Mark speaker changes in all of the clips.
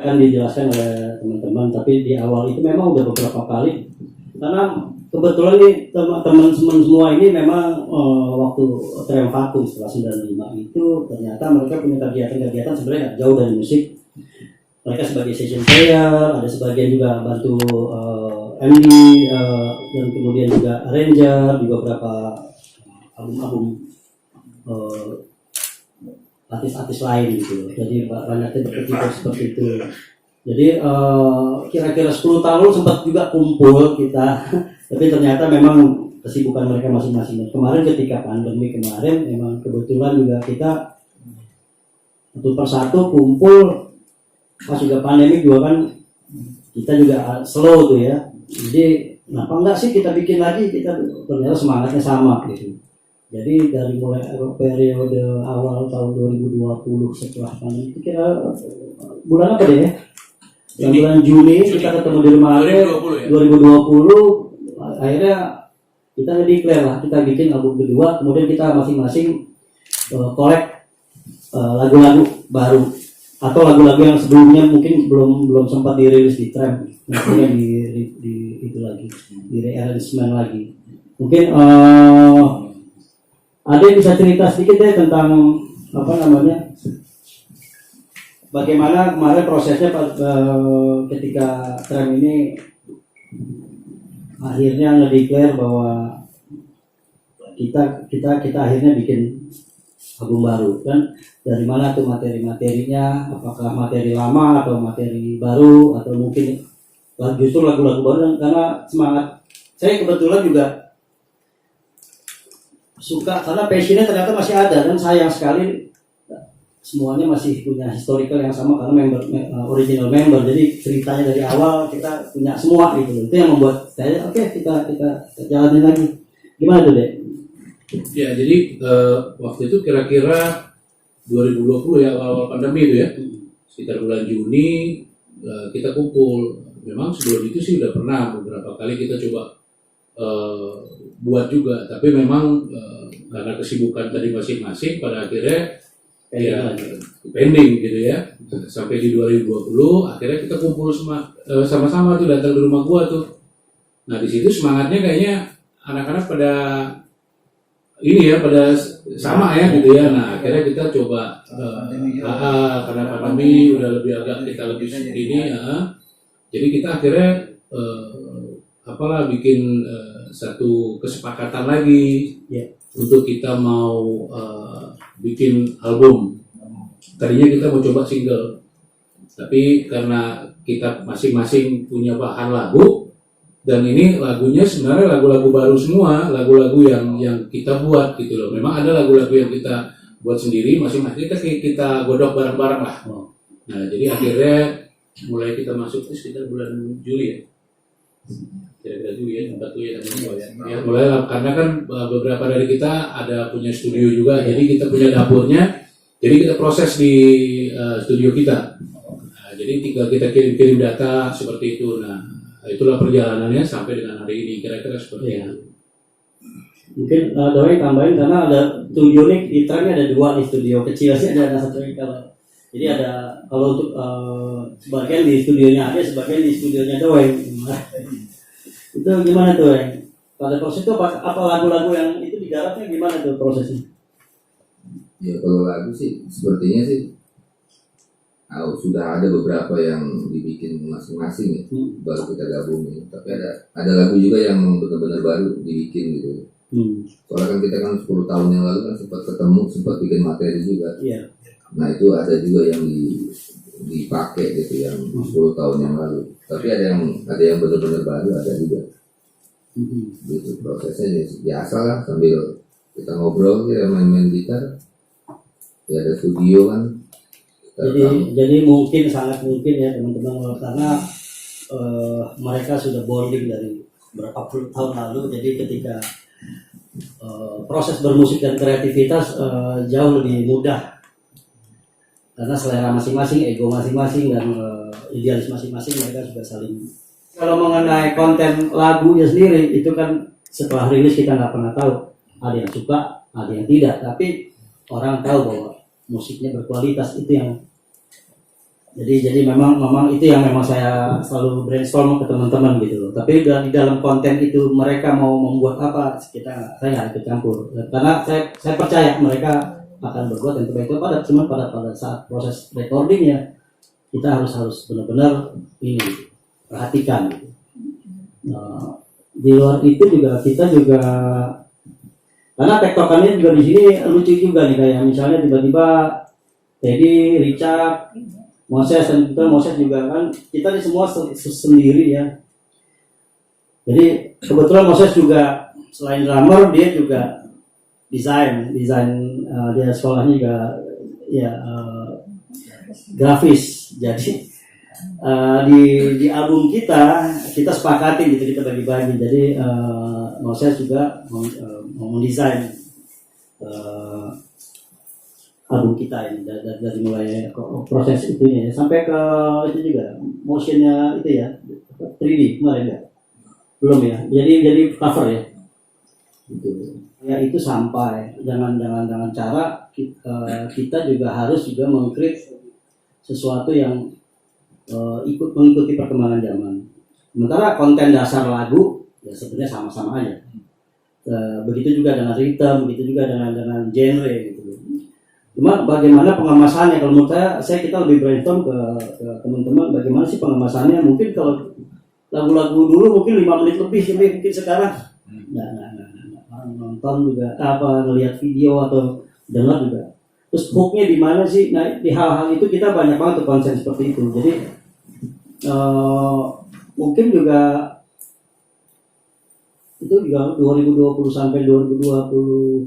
Speaker 1: akan dijelaskan oleh teman-teman, tapi di awal itu memang udah beberapa kali, karena kebetulan nih teman-teman semua ini memang waktu tren vakum setelah 95 itu ternyata mereka punya kegiatan-kegiatan sebenarnya nggak jauh dari musik. Mereka sebagai session player, ada sebagian juga bantu MD, dan kemudian juga arranger di beberapa album-album artis-artis lain gitu. Jadi banyaknya berkecimpung seperti itu. Jadi kira-kira 10 tahun sempat juga kumpul kita, tapi ternyata memang kesibukan mereka masing-masing. Kemarin ketika pandemi kemarin memang kebetulan juga kita satu persatu kumpul. Pas juga pandemi juga kan kita juga slow tuh ya. Jadi kenapa enggak sih kita bikin lagi, kita ternyata semangatnya sama gitu. Jadi dari mulai periode awal tahun 2020 setelah pandemi itu kira bulan apa deh ya? Yang bulan Juni kita ketemu di rumah 2020 akhirnya kita nge-declare lah, kita bikin album kedua, kemudian kita masing-masing collect lagu-lagu baru atau lagu-lagu yang sebelumnya mungkin belum sempat dirilis di Tram, kemudian di itu lagi, di rearrangement lagi. Mungkin ada yang bisa cerita sedikit deh tentang apa namanya, bagaimana kemarin prosesnya ketika Tram ini akhirnya nge-declare bahwa kita akhirnya bikin album baru, kan dari mana tuh materi-materinya, apakah materi lama atau materi baru atau mungkin justru lagu-lagu baru, karena semangat saya kebetulan juga suka karena passionnya ternyata masih ada, dan sayang sekali semuanya masih punya historical yang sama karena original member, jadi ceritanya dari awal kita punya semua gitu. Itu yang membuat saya oke, kita jalanin lagi. Gimana tuh Dek?
Speaker 2: Ya, jadi waktu itu kira-kira 2020 ya, awal pandemi itu ya, sekitar bulan Juni kita kumpul. Memang sebelum itu sih udah pernah beberapa kali kita coba buat juga, tapi memang karena kesibukan tadi masing-masing pada akhirnya ya pending gitu ya. Sampai di 2020 akhirnya kita kumpul sama-sama tuh, datang ke rumah gua tuh. Nah di situ semangatnya kayaknya anak-anak pada ini ya, pada sama ya gitu ya. Nah akhirnya kita coba karena pandemi udah lebih agak kita lebih ini jadi kita akhirnya bikin satu kesepakatan lagi untuk kita mau bikin album. Tadinya kita mau coba single, tapi karena kita masing-masing punya bahan lagu, dan ini lagunya sebenarnya lagu-lagu baru semua, lagu-lagu yang kita buat gitu loh. Memang ada lagu-lagu yang kita buat sendiri, masing-masing kita godok bareng-bareng lah. Nah jadi akhirnya mulai kita masuk sekitar bulan Juli ya, kira-kira Juli ya, ya mulai lah, karena kan beberapa dari kita ada punya studio juga, jadi kita punya dapurnya, jadi kita proses di studio kita. Nah, jadi tinggal kita kirim data seperti itu. Nah itulah perjalanannya sampai dengan hari ini, kira-kira seperti itu.
Speaker 1: Mungkin Doi tambahin, karena ada studio nih di Tram ada dua nih, studio kecil sih ada satu lagi kalau. Jadi ada kalau untuk sebagian di studionya ada, sebagian di studionya Doi. Itu gimana tuh pada proses itu apa lagu-lagu yang itu digarapnya gimana tuh prosesnya?
Speaker 3: Ya kalau lagu sih sepertinya sih sudah ada beberapa yang dibikin masing-masing ya, baru kita gabungin. Tapi ada lagu juga yang benar-benar baru dibikin gitu. Soalnya kan kita kan 10 tahun yang lalu kan sempat ketemu, sempat bikin materi juga. Nah itu ada juga yang dipakai gitu yang 10 tahun yang lalu. Tapi ada yang benar-benar baru, ada juga. Gitu prosesnya biasa lah, sambil kita ngobrol ya, main-main gitar. Ya ada studio kan.
Speaker 1: Jadi mungkin sangat mungkin ya teman-teman, karena mereka sudah bonding dari berapa puluh tahun lalu. Jadi ketika proses bermusik dan kreativitas jauh lebih mudah, karena selera masing-masing, ego masing-masing, dan idealis masing-masing, mereka juga saling. Kalau mengenai konten lagunya sendiri itu kan setelah rilis kita nggak pernah tahu, ada yang suka, ada yang tidak, tapi orang tahu bahwa musiknya berkualitas, itu yang Jadi memang itu yang memang saya selalu brainstorm ke teman-teman gitu loh. Tapi di dalam konten itu mereka mau membuat apa, saya nggak ikut campur. Karena saya percaya mereka akan berbuat yang terbaik. Cuman pada saat proses recordingnya kita harus benar-benar ini perhatikan. Gitu. Di luar itu juga kita juga karena tektokannya juga di sini lucu juga nih, kayak misalnya tiba-tiba Teddy, Richard, Moses, dan kita Moses juga kan kita ini semua sendiri ya. Jadi kebetulan Moses juga selain drummer dia juga desain dia sekolahnya juga ya grafis. Jadi di album kita sepakati gitu, kita bagi-bagi. Jadi Moses juga mendesain album kita ini dari mulai proses itunya sampai ke itu juga motionnya itu ya 3D kemarin ya belum ya, jadi cover ya gitu ya. Itu sampai dengan cara kita juga harus juga mengkreat sesuatu yang mengikuti perkembangan zaman. Sementara konten dasar lagu ya sebenarnya sama-sama aja. Begitu juga dengan rhythm, begitu juga dengan genre gitu. Cuma bagaimana pengemasannya, kalau menurut kita lebih brainstorm ke teman-teman bagaimana sih pengemasannya. Mungkin kalau lagu-lagu dulu mungkin 5 menit lebih mungkin sekarang nonton juga ngelihat video atau dengar juga. Terus hooknya di mana sih? Nah, di hal-hal itu kita banyak banget konsen seperti itu. Jadi mungkin juga itu juga 2020 sampai 2021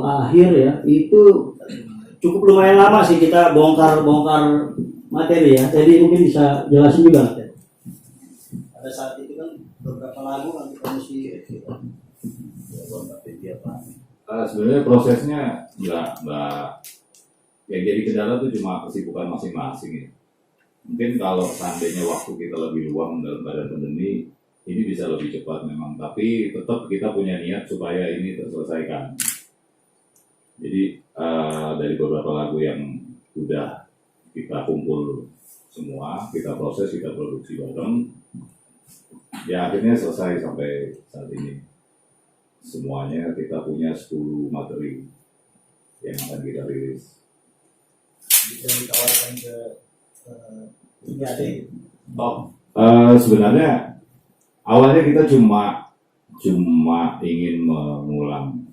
Speaker 1: akhir ya, itu cukup lumayan lama sih kita bongkar materi ya. Jadi mungkin bisa jelasin juga. Pada saat itu kan beberapa lagu kan kita mesti
Speaker 4: sebenarnya prosesnya nggak yang jadi kendala itu cuma kesibukan masing-masing ya. Mungkin kalau seandainya waktu kita lebih luang dalam badan pandemi ini bisa lebih cepat memang, tapi tetap kita punya niat supaya ini terselesaikan. Jadi dari beberapa lagu yang sudah kita kumpul semua, kita proses, kita produksi bareng, ya akhirnya selesai sampai saat ini. Semuanya kita punya 10 materi yang akan kita rilis.
Speaker 5: Bisa ditawarkan ke
Speaker 4: sebenarnya awalnya kita cuma ingin mengulang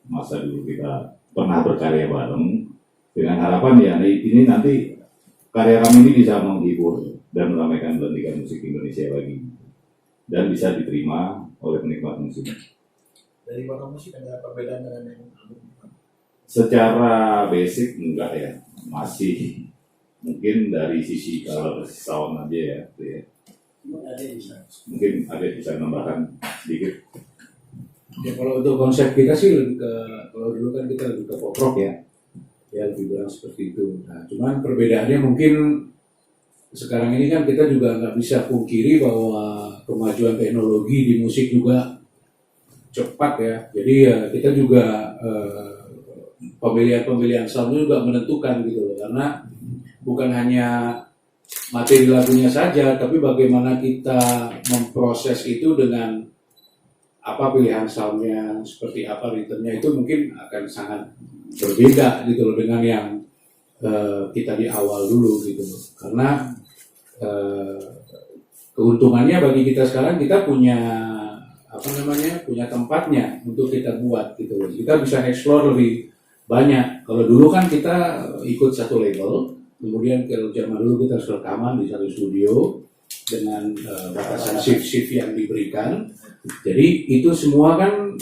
Speaker 4: masa dulu kita pernah berkarya bareng dengan harapan ya ini nanti karya kami ini bisa menghibur dan meramaikan pelantikan musik Indonesia lagi dan bisa diterima oleh penikmat musik.
Speaker 5: Dari warna musik ada perbedaan dengan yang
Speaker 4: Secara basic enggak ya, masih mungkin dari sisi color sound aja ya, mungkin ada bisa menambahkan sedikit.
Speaker 2: Ya kalau untuk konsep kita sih lebih ke, kalau dulu kan kita lebih ke pop rock ya lebih bilang seperti itu. Nah cuman perbedaannya mungkin sekarang ini kan kita juga nggak bisa pungkiri bahwa kemajuan teknologi di musik juga cepat ya. Jadi ya kita juga pemilihan sound juga menentukan gitu loh, karena bukan hanya materi lagunya saja, tapi bagaimana kita memproses itu dengan apa pilihan soundnya, seperti apa ritmenya, itu mungkin akan sangat berbeda gitu loh dengan yang kita di awal dulu gitu loh. Karena keuntungannya bagi kita sekarang kita punya punya tempatnya untuk kita buat gitu loh. Kita bisa explore lebih banyak. Kalau dulu kan kita ikut satu label, kemudian kalau zaman dulu kita harus rekaman di satu studio dengan batasan shift yang diberikan. Jadi itu semua kan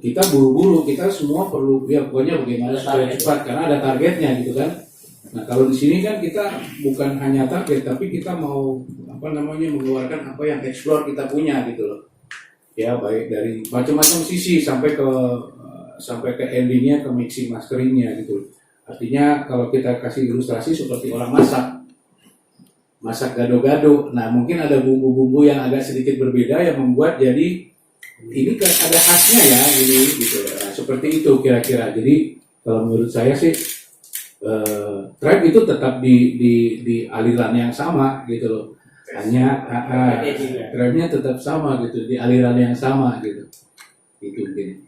Speaker 2: kita buru-buru, kita semua perlu ya pokoknya bagaimana supaya cepat karena ada targetnya gitu kan. Nah kalau di sini kan kita bukan hanya target, tapi kita mau mengeluarkan apa yang explore kita punya gitu loh. Ya baik dari macam-macam sisi sampai ke endingnya, ke mixing masteringnya gitu. Artinya kalau kita kasih ilustrasi seperti orang masak gado-gado, nah mungkin ada bumbu-bumbu yang agak sedikit berbeda yang membuat jadi ini ada khasnya ya ini gitu. Nah, seperti itu kira-kira. Jadi kalau menurut saya sih Tribe itu tetap di aliran yang sama gitu loh. Hanya tribe-nya tetap sama gitu, di aliran yang sama gitu. Itu mungkin.